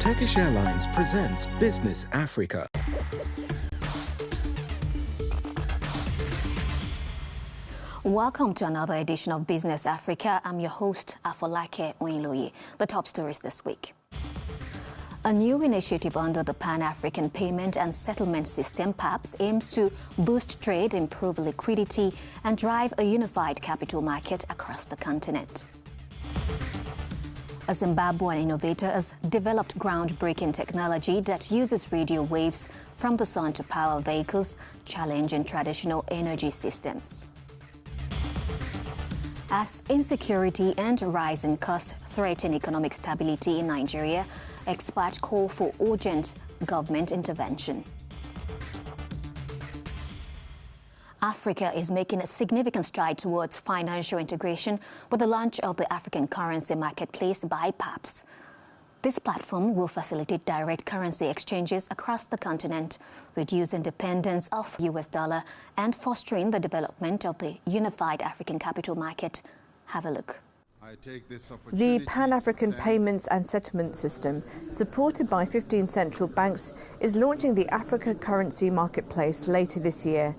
Turkish Airlines presents Business Africa. Welcome to another edition of Business Africa. I'm your host, Afolake Oinloye. The top stories this week. A new initiative under the Pan-African Payment and Settlement System, PAPSS, aims to boost trade, improve liquidity, and drive a unified capital market across the continent. A Zimbabwean innovator has developed groundbreaking technology that uses radio waves from the sun to power vehicles, challenging traditional energy systems. As insecurity and rising costs threaten economic stability in Nigeria, experts call for urgent government intervention. Africa is making a significant stride towards financial integration with the launch of the African currency marketplace by PAPSS. This platform will facilitate direct currency exchanges across the continent, reducing dependence of US dollar and fostering the development of the unified African capital market. Have a look. The Pan-African Payments and Settlement System, supported by 15 central banks, is launching the Africa Currency Marketplace later this year.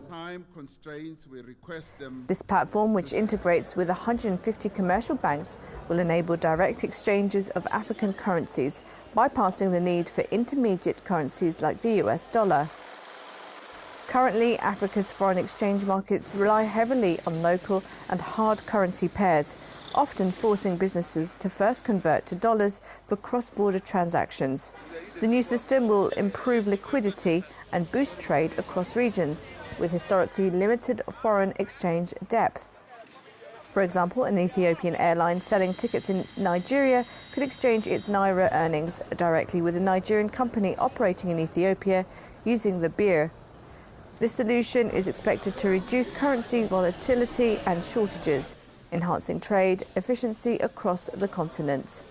This platform, which integrates with 150 commercial banks, will enable direct exchanges of African currencies, bypassing the need for intermediate currencies like the US dollar. Currently, Africa's foreign exchange markets rely heavily on local and hard currency pairs, often forcing businesses to first convert to dollars for cross-border transactions. The new system will improve liquidity and boost trade across regions with historically limited foreign exchange depth. For example, an Ethiopian airline selling tickets in Nigeria could exchange its naira earnings directly with a Nigerian company operating in Ethiopia using the birr. This solution is expected to reduce currency volatility and shortages, enhancing trade efficiency across the continent.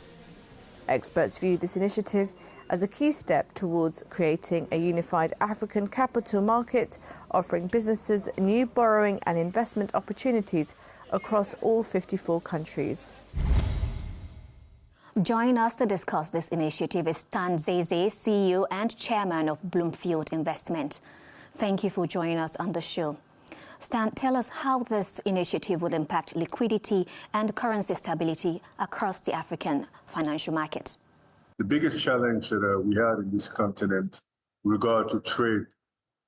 Experts view this initiative as a key step towards creating a unified African capital market, offering businesses new borrowing and investment opportunities across all 54 countries. Joining us to discuss this initiative is Stan Zeze, CEO and Chairman of Bloomfield Investment. Thank you for joining us on the show. Stan, tell us how this initiative will impact liquidity and currency stability across the African financial market. The biggest challenge that we had in this continent with regard to trade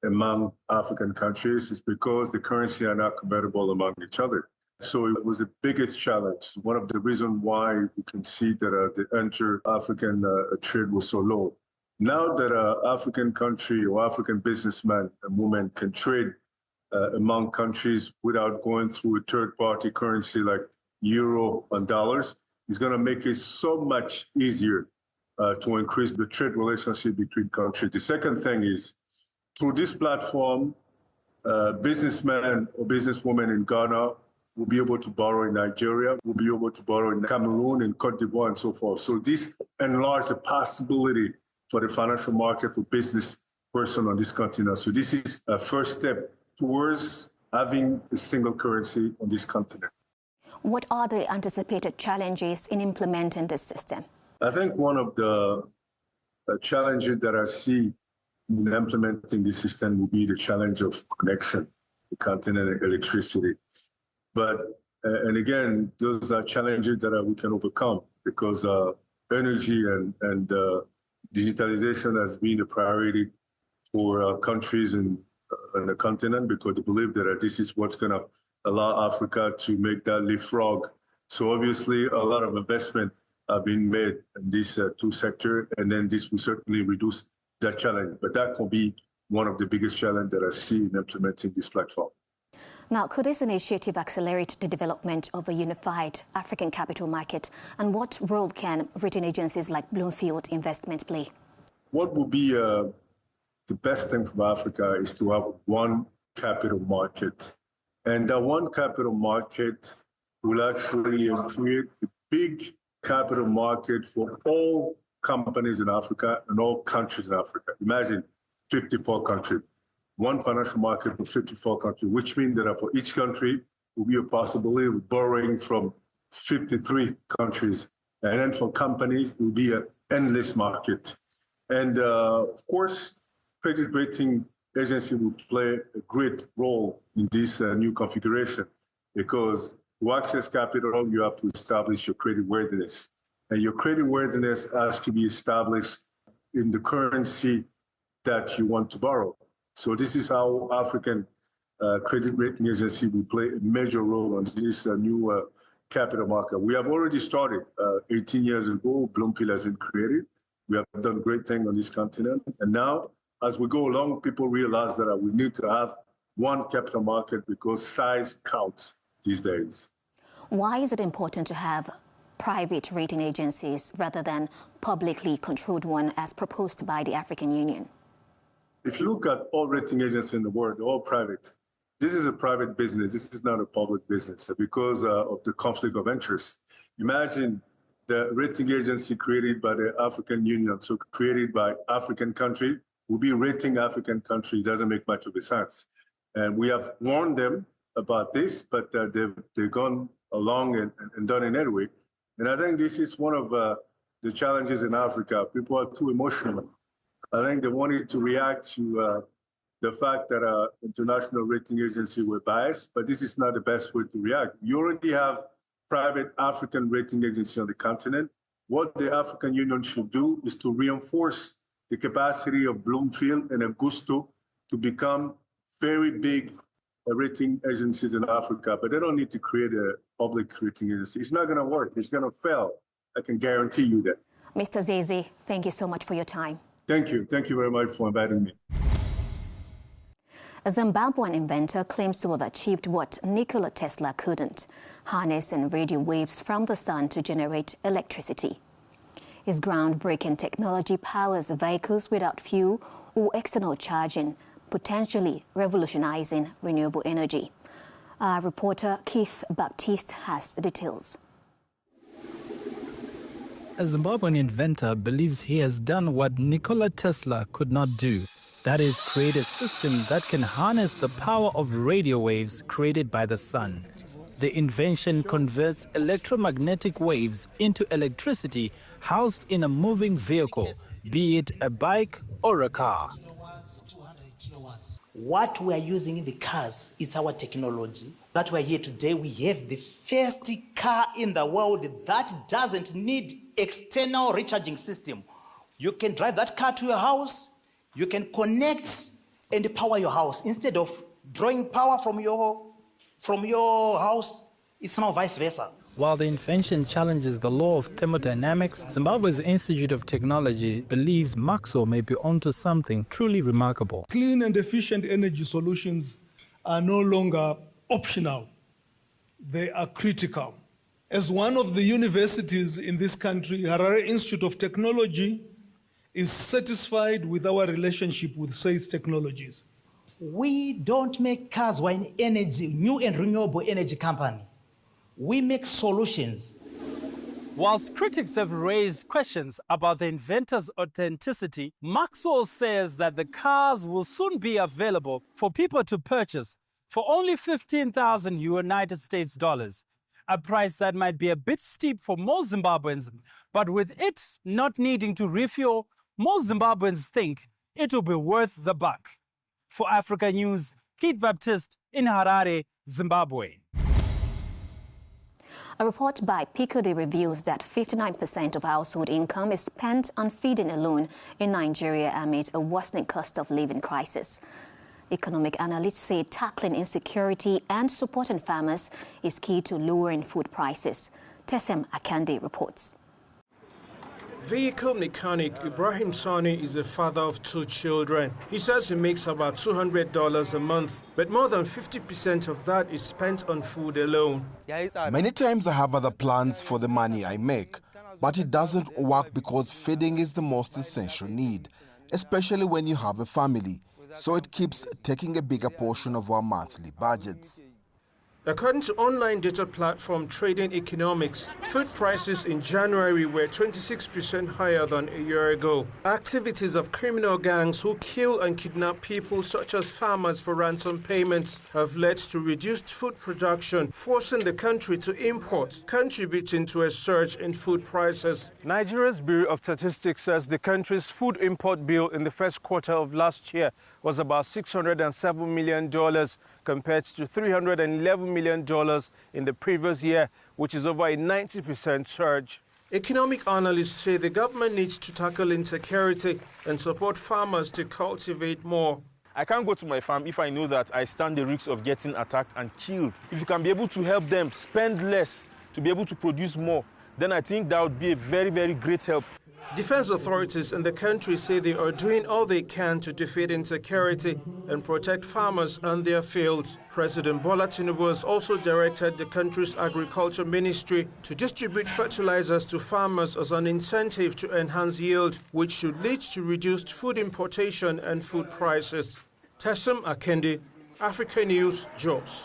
among African countries is because the currency are not compatible among each other. So it was the biggest challenge. One of the reasons why we can see that the inter-African trade was so low. Now that African country or African businessmen and women can trade among countries without going through a third-party currency like euro and dollars, is going to make it so much easier to increase the trade relationship between countries. The second thing is, through this platform, businessmen or businesswomen in Ghana will be able to borrow in Nigeria, will be able to borrow in Cameroon, in Cote d'Ivoire, and so forth. So this enlarges the possibility for the financial market for business person on this continent. So this is a first step towards having a single currency on this continent. What are the anticipated challenges in implementing this system? I think one of the challenges that I see in implementing this system will be the challenge of connection, the continent and electricity. But, and again, those are challenges that we can overcome because energy and digitalization has been a priority for countries in the continent because they believe that this is what's going to allow Africa to make that leapfrog. So obviously, a lot of investment have been made in these two sectors, and then this will certainly reduce that challenge. But that could be one of the biggest challenges that I see in implementing this platform. Now, could this initiative accelerate the development of a unified African capital market? And what role can rating agencies like Bloomfield Investment play? What would be the best thing for Africa is to have one capital market. And that one capital market will actually create a big capital market for all companies in Africa and all countries in Africa. Imagine 54 countries. One financial market for 54 countries, which means that for each country will be a possibility of borrowing from 53 countries. And then for companies, it will be a endless market. And of course, credit rating agency will play a great role in this new configuration, because to access capital, you have to establish your credit worthiness. And your credit worthiness has to be established in the currency that you want to borrow. So this is how African credit rating agency will play a major role on this new capital market. We have already started 18 years ago. Bloomfield has been created. We have done great things on this continent. And now, as we go along, people realize that we need to have one capital market because size counts these days. Why is it important to have private rating agencies rather than publicly controlled one as proposed by the African Union? If you look at all rating agencies in the world, they're all private. This is a private business. This is not a public business because of the conflict of interest. Imagine the rating agency created by the African Union, so created by African country, will be rating African countries. It doesn't make much of a sense. And we have warned them about this, but they've gone along and done it anyway. And I think this is one of the challenges in Africa. People are too emotional. I think they wanted to react to the fact that international rating agency were biased, but this is not the best way to react. You already have private African rating agency on the continent. What the African Union should do is to reinforce the capacity of Bloomfield and Augusto to become very big rating agencies in Africa, but they don't need to create a public rating agency. It's not going to work. It's going to fail. I can guarantee you that. Mr. Zeze, thank you so much for your time. Thank you. Thank you very much for inviting me. A Zimbabwean inventor claims to have achieved what Nikola Tesla couldn't, harnessing radio waves from the sun to generate electricity. His groundbreaking technology powers vehicles without fuel or external charging, potentially revolutionizing renewable energy. Our reporter Keith Baptiste has the details. A Zimbabwean inventor believes he has done what Nikola Tesla could not do. That is, create a system that can harness the power of radio waves created by the sun. The invention converts electromagnetic waves into electricity housed in a moving vehicle, be it a bike or a car. What we are using in the cars is our technology. That we are here today, we have the first car in the world that doesn't need external recharging system. You can drive that car to your house, you can connect and power your house. Instead of drawing power from your house, it's now vice versa. While the invention challenges the law of thermodynamics, Zimbabwe's Institute of Technology believes Maxwell may be onto something truly remarkable. Clean and efficient energy solutions are no longer optional. They are critical. As one of the universities in this country, Harare Institute of Technology is satisfied with our relationship with SAIS Technologies. We don't make cars, we're an energy, new and renewable energy company. We make solutions. Whilst critics have raised questions about the inventor's authenticity, Maxwell says that the cars will soon be available for people to purchase for only 15,000 United States dollars, a price that might be a bit steep for most Zimbabweans, but with it not needing to refuel, most Zimbabweans think it will be worth the buck. For Africanews, Keith Baptiste in Harare, Zimbabwe. A report by Peabody reveals that 59% of household income is spent on feeding alone in Nigeria amid a worsening cost of living crisis. Economic analysts say tackling insecurity and supporting farmers is key to lowering food prices. Tessem Akande reports. Vehicle mechanic Ibrahim Sani is a father of 2 children. He says he makes about $200 a month, but more than 50% of that is spent on food alone. Many times I have other plans for the money I make, but it doesn't work because feeding is the most essential need, especially when you have a family. So it keeps taking a bigger portion of our monthly budgets. According to online data platform Trading Economics, food prices in January were 26% higher than a year ago. Activities of criminal gangs who kill and kidnap people such as farmers for ransom payments have led to reduced food production, forcing the country to import, contributing to a surge in food prices. Nigeria's Bureau of Statistics says the country's food import bill in the first quarter of last year was about $607 million compared to $311 million in the previous year, which is over a 90% surge. Economic analysts say the government needs to tackle insecurity and support farmers to cultivate more. I can't go to my farm if I know that I stand the risk of getting attacked and killed. If you can be able to help them spend less to be able to produce more, then I think that would be a very, very great help. Defense authorities in the country say they are doing all they can to defeat insecurity and protect farmers and their fields. President Bola Tinubu has also directed the country's agriculture ministry to distribute fertilizers to farmers as an incentive to enhance yield, which should lead to reduced food importation and food prices. Tessem Akende, Africanews, Jos.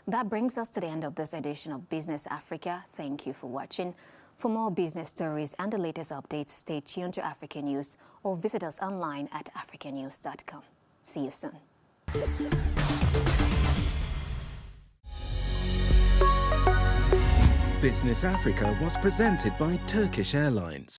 That brings us to the end of this edition of Business Africa. Thank you for watching. For more business stories and the latest updates, stay tuned to African News or visit us online at africanews.com. See you soon. Business Africa was presented by Turkish Airlines.